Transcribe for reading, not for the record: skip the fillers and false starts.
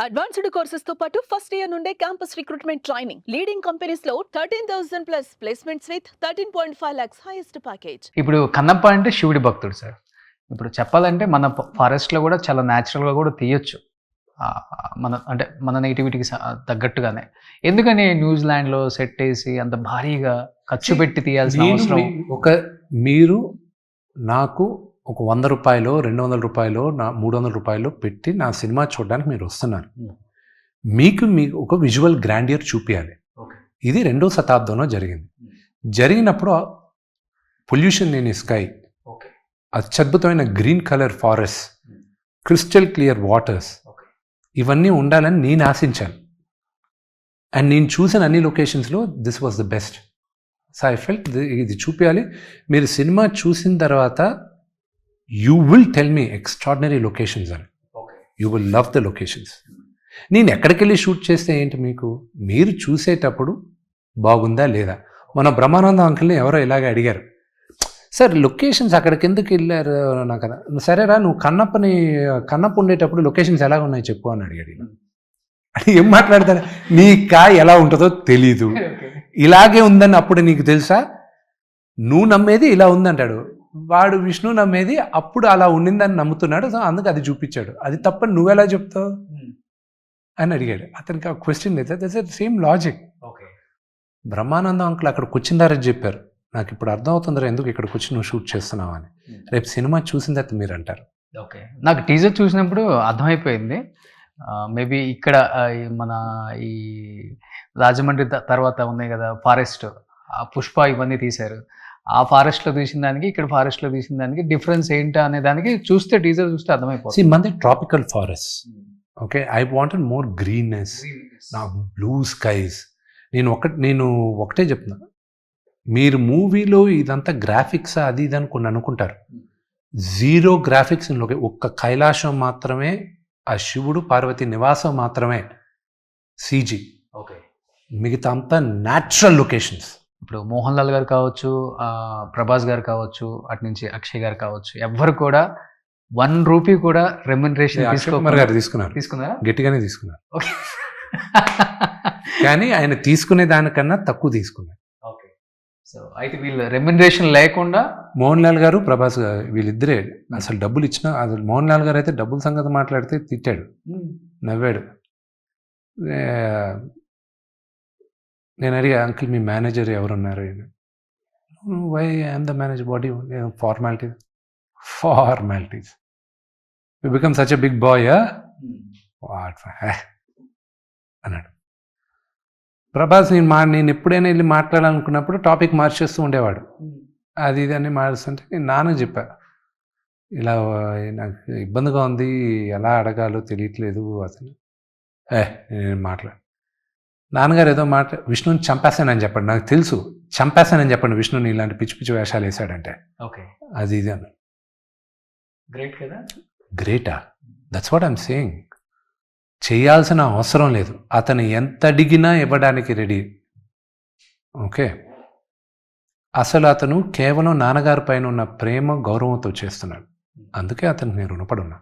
Advanced courses తో పాటు first year నుండే campus recruitment training leading companies లో 13,000 plus placements with 13.5 lakhs highest package. ఇప్పుడు కన్నప్ప అంటే శివుడి భక్తుడు సార్. ఇప్పుడు చెప్పాలంటే మన ఫారెస్ట్లో కూడా చాలా న్యాచురల్గా కూడా తీయొచ్చు. మన నేటివిటీకి తగ్గట్టుగానే. ఎందుకని న్యూజిలాండ్లో సెట్ వేసి అంత భారీగా ఖర్చు పెట్టి తీయాల్సిన అవసరం? మీరు నాకు ఒక 100 రూపాయలు 200 రూపాయలు 300 రూపాయలు పెట్టి నా సినిమా చూడడానికి మీరు వస్తున్నారు. మీకు ఒక విజువల్ గ్రాండియర్ చూపించాలి. ఇది 2వ శతాబ్దంలో జరిగింది. జరిగినప్పుడు పొల్యూషన్ లేని స్కై, అత్యద్భుతమైన green colour forest, crystal clear waters, ఇవన్నీ ఉండాలని నేను ఆశించాను. అండ్ నేను చూసిన అన్ని లొకేషన్స్లో this was the best. So I felt ఇది చూపించాలి. మీరు సినిమా చూసిన తర్వాత you will tell me extraordinary locations అని. You will love the locations. నేను ఎక్కడికి వెళ్ళి షూట్ చేస్తే ఏంటి, మీరు చూసేటప్పుడు బాగుందా లేదా. మన బ్రహ్మానంద అంకుల్ని ఎవరో ఇలాగే అడిగారు, సార్ లొకేషన్స్ అక్కడికి ఎందుకు వెళ్ళారు నాకు కదా. సరేరా, నువ్వు కన్నప్ప ఉండేటప్పుడు లొకేషన్స్ ఎలా ఉన్నాయి చెప్పు అని అడిగాడు. అది ఏం మాట్లాడతాడు, నీకా ఎలా ఉంటుందో తెలీదు, ఇలాగే ఉందని అప్పుడు నీకు తెలుసా, నువ్వు నమ్మేది ఇలా ఉందంటాడు వాడు. విష్ణు నమ్మేది అప్పుడు అలా ఉండిందని నమ్ముతున్నాడు, సో అందుకు అది చూపించాడు. అది తప్పని నువ్వెలా చెప్తావు అని అడిగాడు. అతనికి ఆ క్వశ్చన్ లేదు, that's the same logic. Brahmanandam uncle అక్కడికి వచ్చిందారని చెప్పారు, నాకు ఇప్పుడు అర్థమవుతుందిరా ఎందుకు ఇక్కడికి వచ్చి నువ్వు షూట్ చేస్తున్నావు అని. రేపు సినిమా చూసిన తర్వాత మీరు అంటారు. ఓకే, నాకు టీజర్ చూసినప్పుడు అర్థమైపోయింది. మేబీ ఇక్కడ మన ఈ రాజమండ్రి తర్వాత ఉన్నాయి కదా ఫారెస్ట్, ఆ పుష్ప ఇవన్నీ తీశారు. ఆ ఫారెస్ట్లో తీసిన దానికి ఇక్కడ ఫారెస్ట్లో తీసిన దానికి డిఫరెన్స్ ఏంటా అనే దానికి చూస్తే టీజర్ చూస్తే అర్థమైపోతుంది. మంది tropical forest. Okay, I wanted more greenness, నా బ్లూ స్కైస్. నేను ఒకటే చెప్తున్నా, మీరు మూవీలో ఇదంతా గ్రాఫిక్స్ అది ఇది అని కొన్ని అనుకుంటారు. 0 గ్రాఫిక్స్. ఒక్క కైలాసం మాత్రమే, ఆ శివుడు పార్వతి నివాసం మాత్రమే CG. ఓకే, మిగతా అంతా న్యాచురల్ లొకేషన్స్. ఇప్పుడు మోహన్ లాల్ గారు కావచ్చు, ప్రభాస్ గారు కావచ్చు, అటు నుంచి అక్షయ్ గారు కావచ్చు, ఎవ్వరు కూడా 1 రూపీ కూడా రెమ్యునరేషన్ తీసుకున్నారా? గట్టిగానే తీసుకున్నారు. కానీ ఆయన తీసుకునే దానికన్నా తక్కువ తీసుకున్నారు. ఓకే, సో అయితే వీళ్ళు రెమ్యునరేషన్ లేకుండా మోహన్ లాల్ గారు ప్రభాస్ గారు వీళ్ళిద్దరే అసలు డబ్బులు ఇచ్చినా, అసలు మోహన్ లాల్ గారు అయితే డబ్బుల సంగతి మాట్లాడితే తిట్టాడు, నవ్వాడు. నేను అడిగా, అంకుల్ మీ మేనేజర్ ఎవరున్నారు? Why I'm the manager, buddy formalities you become such a big boy అన్నాడు. ప్రభాస్ నేను ఎప్పుడైనా వెళ్ళి మాట్లాడాలనుకున్నప్పుడు టాపిక్ మార్చేస్తూ ఉండేవాడు. అది ఇది అని మారుస్తుంటే నేను నాన్నకు చెప్పా, ఇలా నాకు ఇబ్బందిగా ఉంది, ఎలా అడగాలో తెలియట్లేదు అసలు. నేను మాట్లాడు, నాన్నగారు ఏదో విష్ణుని చంపేస్తానని చెప్పండి, నాకు తెలుసు చంపేస్తానని చెప్పండి విష్ణుని ఇలాంటి పిచ్చి పిచ్చి వేషాలు వేసాడంటే. ఓకే, అది ఇది అన్న. గ్రేట్ కదా. గ్రేటా? That's what I'm saying. చేయాల్సిన అవసరం లేదు, అతను ఎంత అడిగినా ఇవ్వడానికి రెడీ. ఓకే, అసలు అతను కేవలం నాన్నగారి పైన ఉన్న ప్రేమ గౌరవంతో చేస్తున్నాడు, అందుకే అతనికి నేను రుణపడున్నా.